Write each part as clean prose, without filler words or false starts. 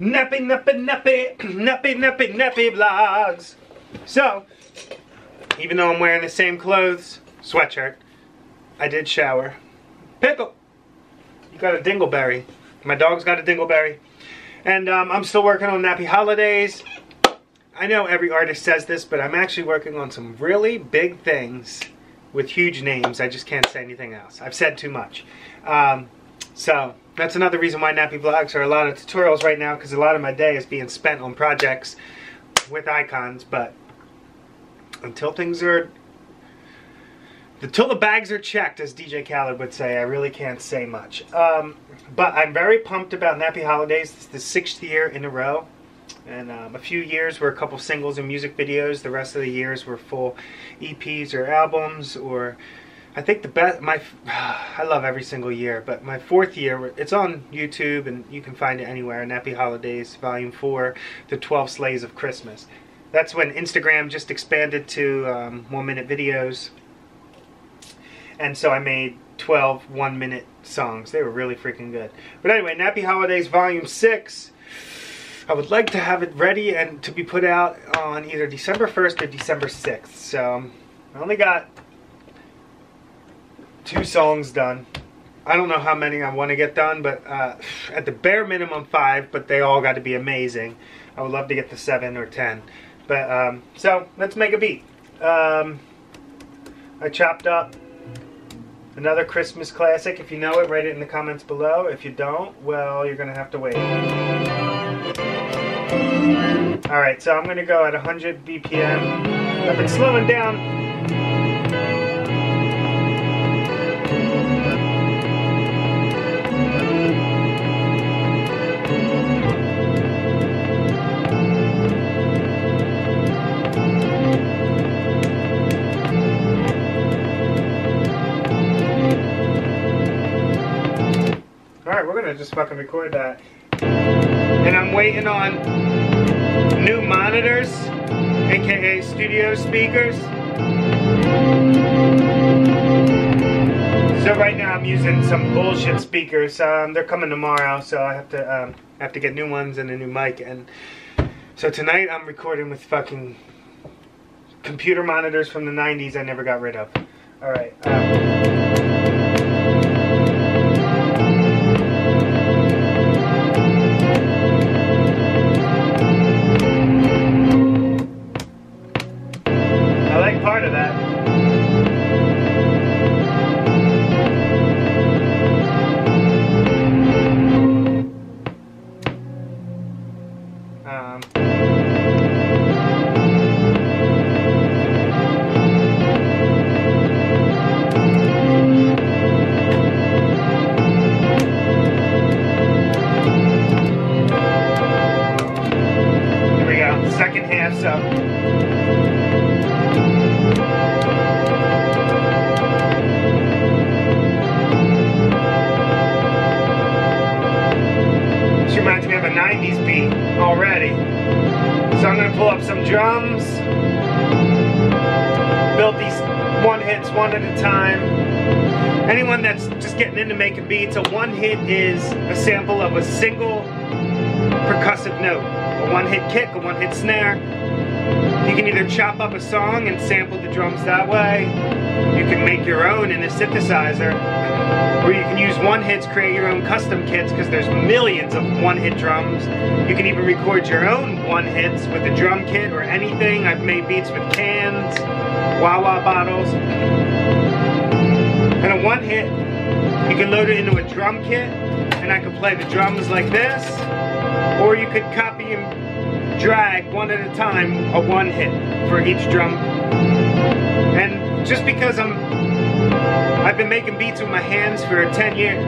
Nappy vlogs. So, even though I'm wearing the same clothes, sweatshirt, I did shower. Pickle, you got a dingleberry. My dog's got a dingleberry. And I'm still working on Nappy Holidays. I know every artist says this, but I'm actually working on some really big things with huge names. I just can't say anything else. I've said too much. So that's another reason why Nappy Vlogs are a lot of tutorials right now, because a lot of my day is being spent on projects with icons. But until the bags are checked, as DJ Khaled would say, I really can't say much. But I'm very pumped about Nappy Holidays. It's the 6th year in a row. And a few years were a couple singles and music videos. The rest of the years were full EPs or albums. Or I think the best, I love every single year, but my 4th year, it's on YouTube and you can find it anywhere. Nappy Holidays Volume 4, The 12 Sleighs of Christmas. That's when Instagram just expanded to 1-minute videos. And so I made 12 1-minute songs. They were really freaking good. But anyway, Nappy Holidays Volume 6. I would like to have it ready and to be put out on either December 1st or December 6th. So I only got 2 songs done. I don't know how many I want to get done, but at the bare minimum 5, but they all got to be amazing. I would love to get to 7 or 10. But so let's make a beat. I chopped up another Christmas classic. If you know it, write it in the comments below. If you don't, well, you're gonna have to wait. Alright, so I'm gonna go at 100 BPM. I've been slowing down. Alright, we're gonna just fucking record that. And I'm waiting on new monitors, aka studio speakers. So right now I'm using some bullshit speakers. They're coming tomorrow, so I have to get new ones and a new mic. And so tonight I'm recording with fucking computer monitors from the 90s I never got rid of. Alright. Part of that. Here we go, second half, so. Reminds me of a 90s beat already. So I'm going to pull up some drums, build these one hits one at a time. Anyone that's just getting into making beats, a one hit is a sample of a single percussive note. A one hit kick, a one hit snare. You can either chop up a song and sample the drums that way. You can make your own in a synthesizer. Or you can use one hits, create your own custom kits, because there's millions of one hit drums. You can even record your own one hits with a drum kit or anything. I've made beats with cans, Wawa bottles. And a one hit, you can load it into a drum kit, and I could play the drums like this. Or you could copy and drag one at a time a one hit for each drum. And just because I've been making beats with my hands for 10 years,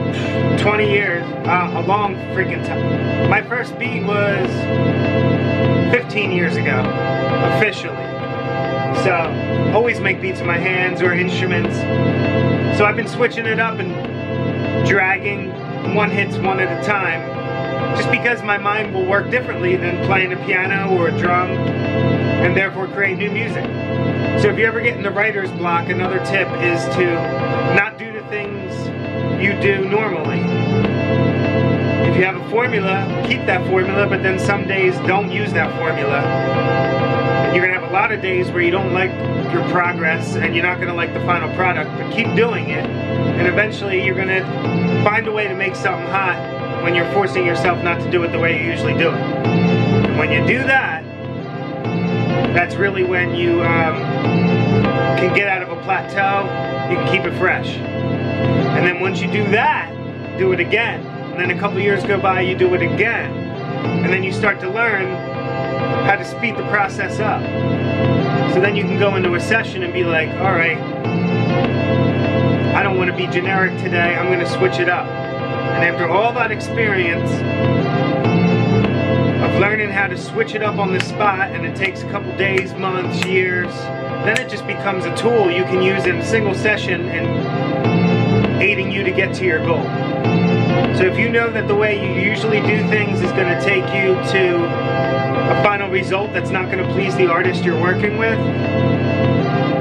20 years, a long freaking time. My first beat was 15 years ago, officially. So, always make beats with my hands or instruments. So I've been switching it up and dragging one hits one at a time, just because my mind will work differently than playing a piano or a drum, and therefore create new music. So if you ever get in the writer's block, another tip is to not do the things you do normally. If you have a formula, keep that formula, but then some days don't use that formula. And you're going to have a lot of days where you don't like your progress and you're not going to like the final product, but keep doing it, and eventually you're going to find a way to make something hot when you're forcing yourself not to do it the way you usually do it. And when you do that, that's really when you can get out of a plateau, you can keep it fresh. And then once you do that, do it again. And then a couple years go by, you do it again. And then you start to learn how to speed the process up. So then you can go into a session and be like, all right, I don't want to be generic today, I'm going to switch it up. And after all that experience of learning how to switch it up on the spot, and it takes a couple days, months, years, then it just becomes a tool you can use in a single session and aiding you to get to your goal. So if you know that the way you usually do things is going to take you to a final result that's not going to please the artist you're working with,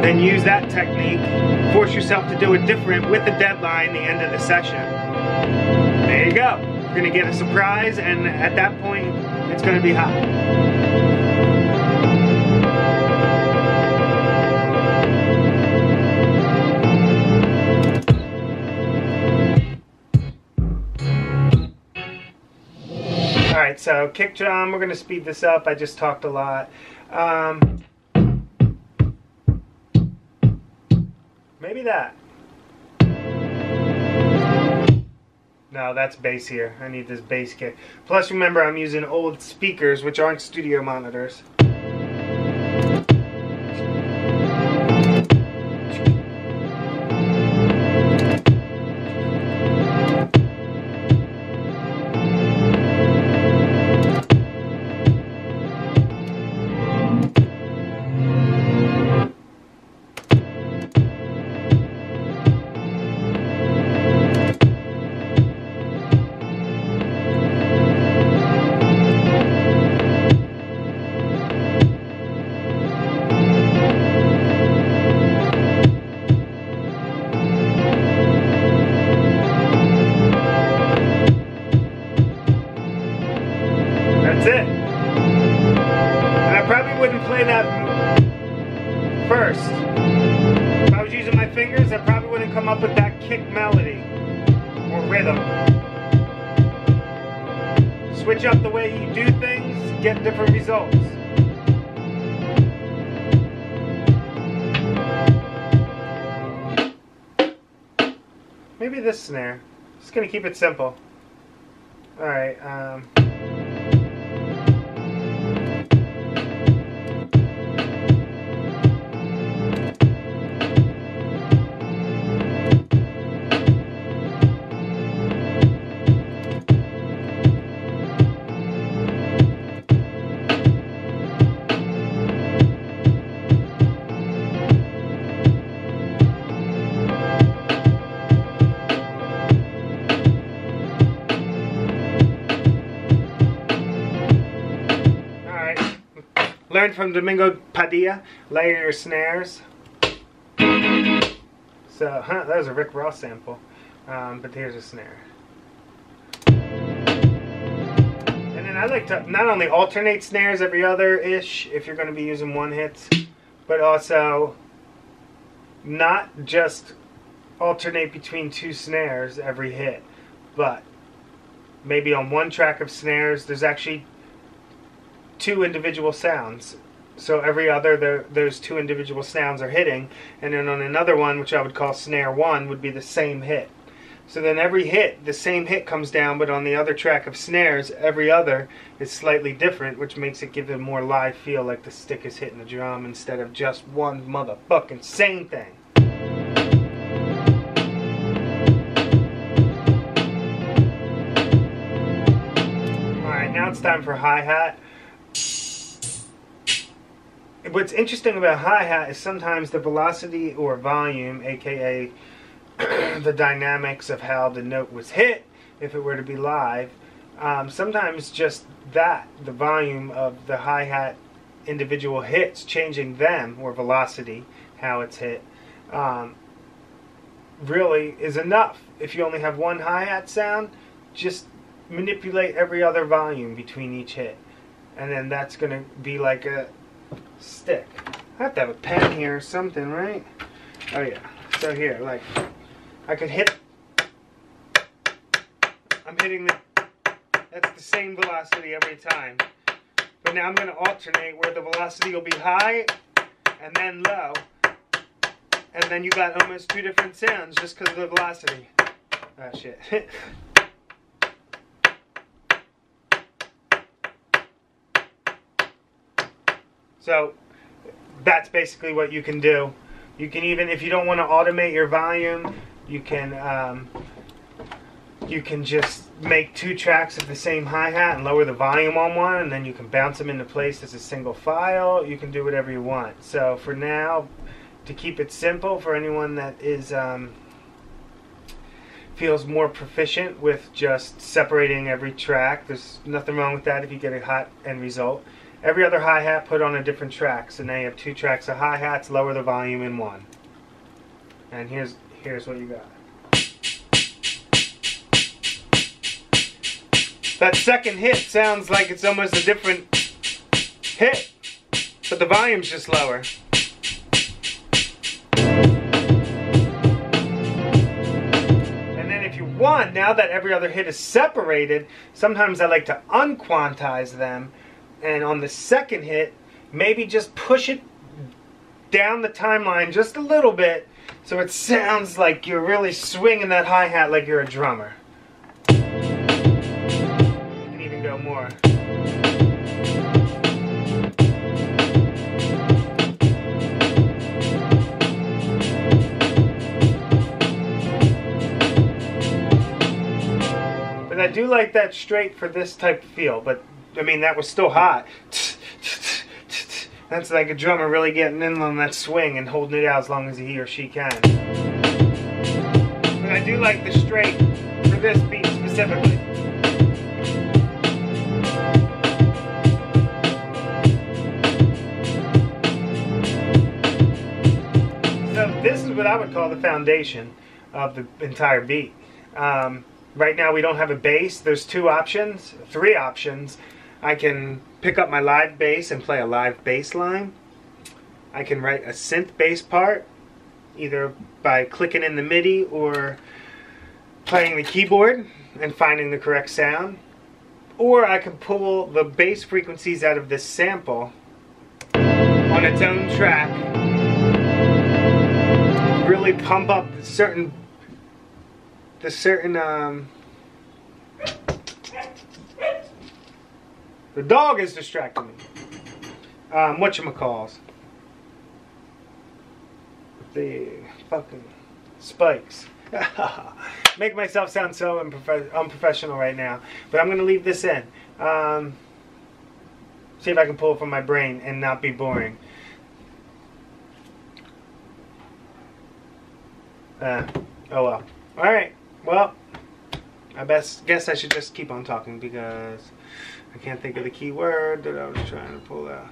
then use that technique. Force yourself to do it different with a deadline, the end of the session. There you go. You're going to get a surprise, and at that point, it's going to be hot. Alright, so kick drum, we're going to speed this up. I just talked a lot. Maybe that. No, that's bass here. I need this bass kick. Plus, remember, I'm using old speakers, which aren't studio monitors. That's it. And I probably wouldn't play that first. If I was using my fingers, I probably wouldn't come up with that kick melody or rhythm. Switch up the way you do things, get different results. Maybe this snare. Just gonna keep it simple. Alright, learned from Domingo Padilla, layer your snares. So, that was a Rick Ross sample, but here's a snare. And then I like to not only alternate snares every other-ish, if you're going to be using one-hits, but also not just alternate between two snares every hit, but maybe on one track of snares, there's actually two individual sounds. So every other, those two individual sounds are hitting, and then on another one, which I would call snare one, would be the same hit. So then every hit, the same hit comes down, but on the other track of snares, every other is slightly different, which makes it give it a more live feel, like the stick is hitting the drum instead of just one motherfucking same thing. Alright, now it's time for hi-hat. What's interesting about hi-hat is sometimes the velocity or volume, aka the dynamics of how the note was hit, if it were to be live, sometimes just that, the volume of the hi-hat individual hits, changing them, or velocity, how it's hit, really is enough. If you only have one hi-hat sound, just manipulate every other volume between each hit. And then that's going to be like a stick. I have to have a pen here or something, right? Oh yeah. So here, like, I could hit, I'm hitting that's the same velocity every time. But now I'm going to alternate where the velocity will be high and then low. And then you got almost two different sounds just because of the velocity. Ah, shit. So that's basically what you can do. You can even, if you don't want to automate your volume, you can just make two tracks of the same hi-hat and lower the volume on one, and then you can bounce them into place as a single file. You can do whatever you want. So for now, to keep it simple for anyone that is feels more proficient with just separating every track, there's nothing wrong with that if you get a hot end result. Every other hi-hat put on a different track. So now you have two tracks of hi-hats, lower the volume in one. And here's what you got. That second hit sounds like it's almost a different hit, but the volume's just lower. And then if you want, now that every other hit is separated, sometimes I like to unquantize them. And on the second hit, maybe just push it down the timeline just a little bit so it sounds like you're really swinging that hi-hat like you're a drummer. You can even go more. But I do like that straight for this type of feel, but I mean, that was still hot. That's like a drummer really getting in on that swing and holding it out as long as he or she can. But I do like the straight for this beat specifically. So this is what I would call the foundation of the entire beat. Right now we don't have a bass. There's three options. I can pick up my live bass and play a live bass line. I can write a synth bass part, either by clicking in the MIDI or playing the keyboard and finding the correct sound. Or I can pull the bass frequencies out of this sample on its own track, really pump up the certain the dog is distracting me. Whatchamacalls. The fucking spikes. Make myself sound so unprofessional right now. But I'm going to leave this in. See if I can pull it from my brain and not be boring. Oh well. Alright. Well, I guess I should just keep on talking because I can't think of the key word that I was trying to pull out.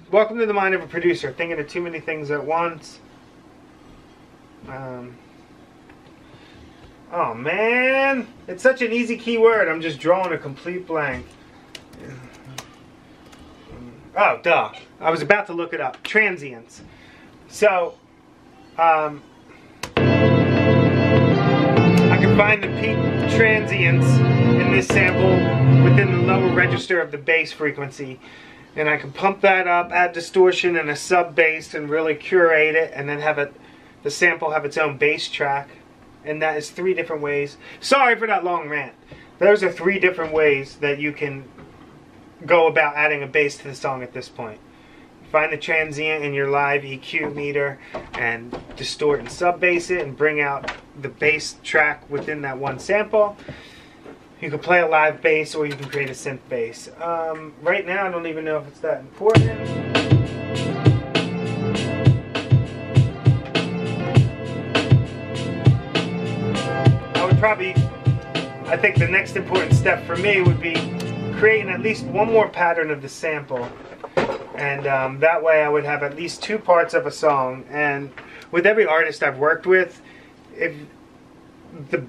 Welcome to the mind of a producer. Thinking of too many things at once. Oh man, it's such an easy key word. I'm just drawing a complete blank. Oh, duh. I was about to look it up. Transients. So, I can find the peak transients in this sample within the lower register of the bass frequency, and I can pump that up, add distortion and a sub bass, and really curate it, and then have the sample have its own bass track. And that is 3 different ways. Sorry for that long rant. Those are 3 different ways that you can go about adding a bass to the song at this point. Find the transient in your live EQ meter and distort and sub bass it and bring out the bass track within that one sample. You can play a live bass or you can create a synth bass. Right now I don't even know if it's that important. I think the next important step for me would be creating at least one more pattern of the sample, and that way I would have at least 2 parts of a song. And with every artist I've worked with, if the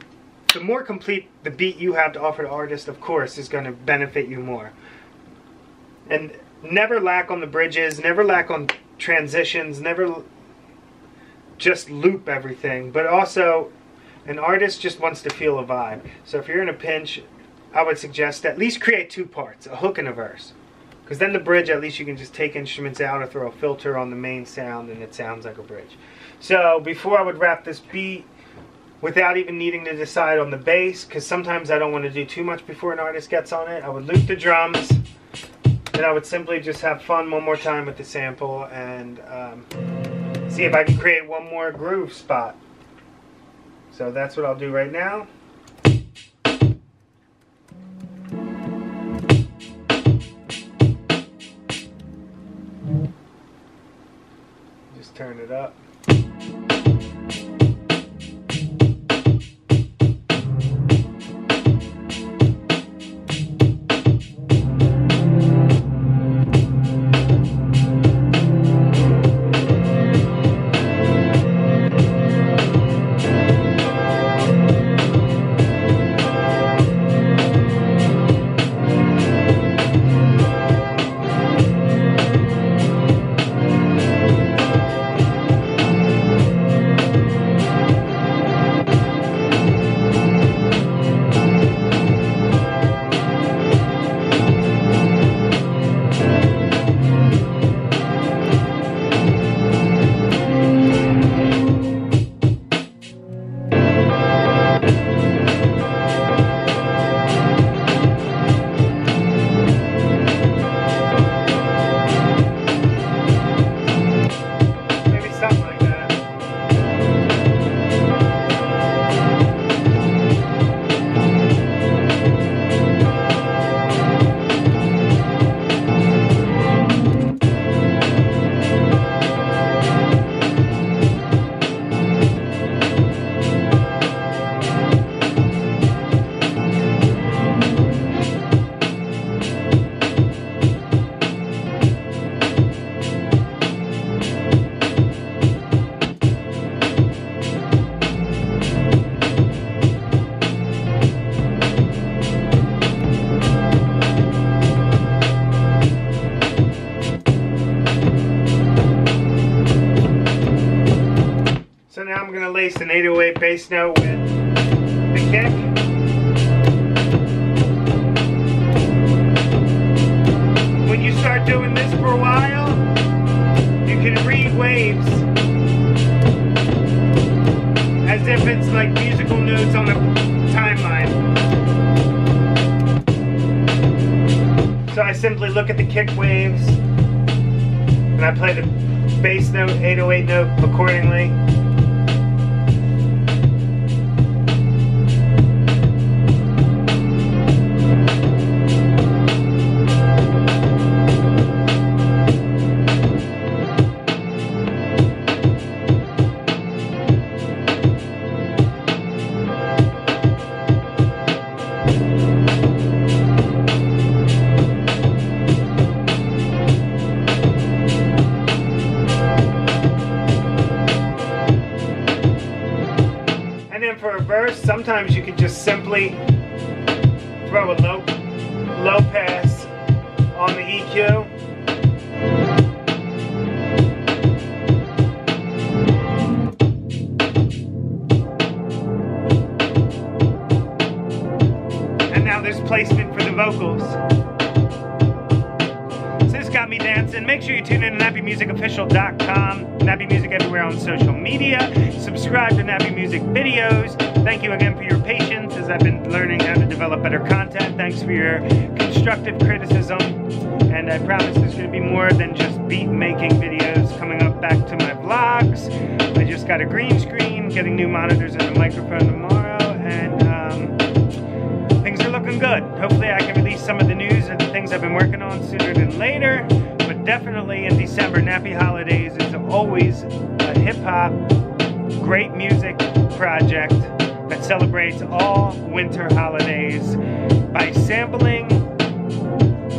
the more complete the beat you have to offer the artist, of course, is going to benefit you more. And never lack on the bridges, never lack on transitions, never just loop everything. But also, an artist just wants to feel a vibe. So if you're in a pinch, I would suggest at least create 2 parts, a hook and a verse. Because then the bridge, at least you can just take instruments out or throw a filter on the main sound and it sounds like a bridge. So before I would wrap this beat, without even needing to decide on the bass, because sometimes I don't want to do too much before an artist gets on it, I would loop the drums, and I would simply just have fun one more time with the sample and see if I can create one more groove spot. So that's what I'll do right now. Just turn it up. I'm going to lace an 808 bass note with the kick. When you start doing this for a while, you can read waves as if it's like musical notes on a timeline. So I simply look at the kick waves and I play the bass note, 808 note accordingly. For a verse, sometimes you can just simply throw a low pass on the EQ. And now there's placement for the vocals. So this got me dancing. Make sure you tune in to nappymusicofficial.com. Nappy Music everywhere on social media. Subscribe to Nappy Music videos. Thank you again for your patience as I've been learning how to develop better content. Thanks for your constructive criticism. And I promise there's going to be more than just beat making videos coming up back to my vlogs. I just got a green screen, getting new monitors and a microphone tomorrow, and things are looking good. Hopefully I can release some of the news of the things I've been working on sooner than later. But definitely in December, Nappy Holidays is always a hip-hop, great music project that celebrates all winter holidays by sampling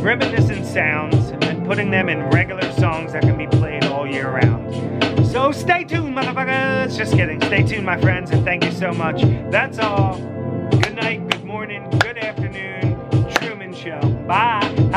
reminiscent sounds and putting them in regular songs that can be played all year round. So stay tuned, motherfuckers! Just kidding. Stay tuned, my friends, and thank you so much. That's all. show. Bye.